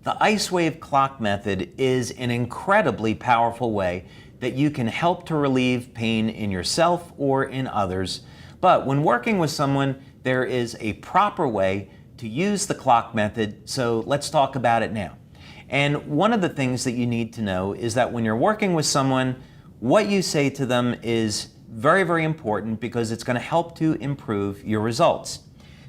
The IceWave clock method is an incredibly powerful way that you can help to relieve pain in yourself or in others. But when working with someone, there is a proper way to use the clock method, so let's talk about it now. And one of the things that you need to know is that when you're working with someone, what you say to them is very, very important because it's going to help to improve your results.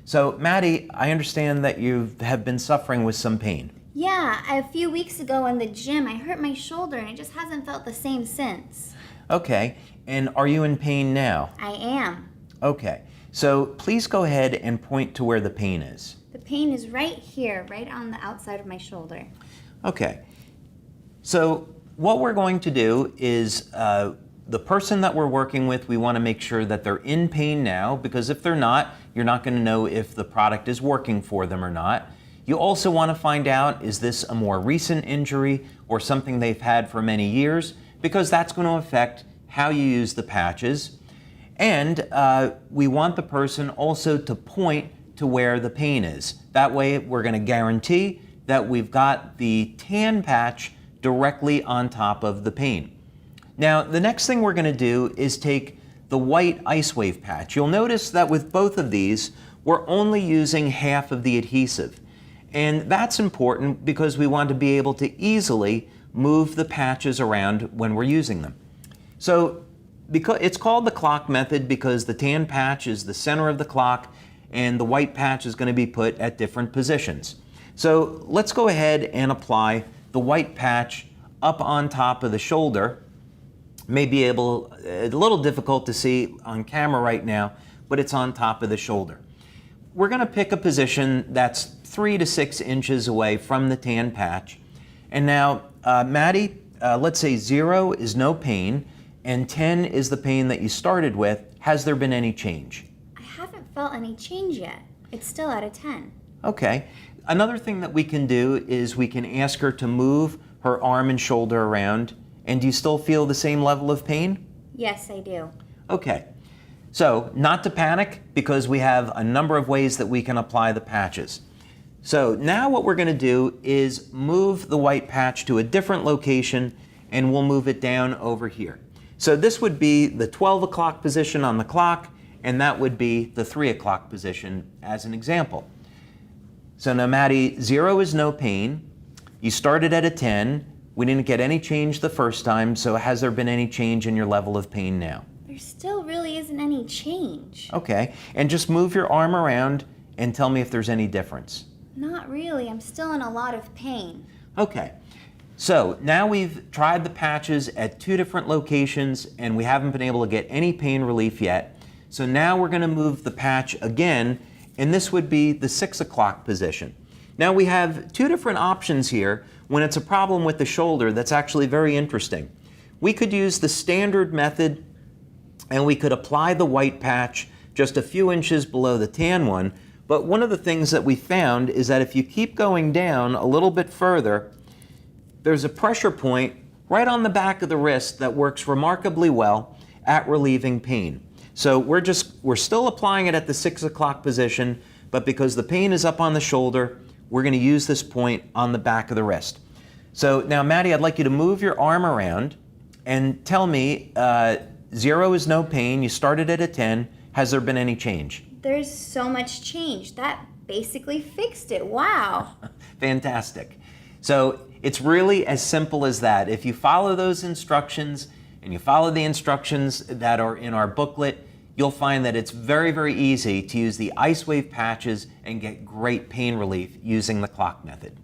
So, Maddie, I understand that you have been suffering with some pain. Yeah, a few weeks ago in the gym, I hurt my shoulder and it just hasn't felt the same since. Okay, and are you in pain now? I am. Okay, so please go ahead and point to where the pain is. The pain is right here, right on the outside of my shoulder. Okay, so what we're going to do is the person that we're working with, we want to make sure that they're in pain now, because if they're not, you're not going to know if the product is working for them or not. You also want to find out, is this a more recent injury or something they've had for many years? Because that's going to affect how you use the patches. And we want the person also to point to where the pain is. That way we're going to guarantee that we've got the tan patch directly on top of the pain. Now, the next thing we're going to do is take the white IceWave patch. You'll notice that with both of these, we're only using half of the adhesive. And that's important because we want to be able to easily move the patches around when we're using them. So because it's called the clock method because the tan patch is the center of the clock and the white patch is going to be put at different positions. So let's go ahead and apply the white patch up on top of the shoulder. May be a little difficult to see on camera right now, but it's on top of the shoulder. We're going to pick a position that's 3 to 6 inches away from the tan patch. And now, Maddie, let's say 0 is no pain and 10 is the pain that you started with. Has there been any change? I haven't felt any change yet. It's still at a 10. Okay. Another thing that we can do is we can ask her to move her arm and shoulder around. And do you still feel the same level of pain? Yes, I do. Okay. So, not to panic because we have a number of ways that we can apply the patches. So now what we're going to do is move the white patch to a different location and we'll move it down over here. So this would be the 12 o'clock position on the clock and that would be the 3 o'clock position as an example. So now Maddie, 0 is no pain. You started at a 10. We didn't get any change the first time, so has there been any change in your level of pain now? There still really isn't any change. Okay, and just move your arm around and tell me if there's any difference. Not really. I'm still in a lot of pain. Okay, so now we've tried the patches at 2 different locations and we haven't been able to get any pain relief yet. So now we're going to move the patch again, and this would be the 6 o'clock position. Now we have 2 different options here when it's a problem with the shoulder that's actually very interesting. We could use the standard method and we could apply the white patch just a few inches below the tan one. But one of the things that we found is that if you keep going down a little bit further, there's a pressure point right on the back of the wrist that works remarkably well at relieving pain. So we're still applying it at the 6 o'clock position, but because the pain is up on the shoulder, we're going to use this point on the back of the wrist. So now, Maddie, I'd like you to move your arm around and tell me, 0 is no pain, you started at a 10, has there been any change? There's so much change. That basically fixed it. Wow. Fantastic. So it's really as simple as that. If you follow those instructions and you follow the instructions that are in our booklet, you'll find that it's very, very easy to use the IceWave patches and get great pain relief using the clock method.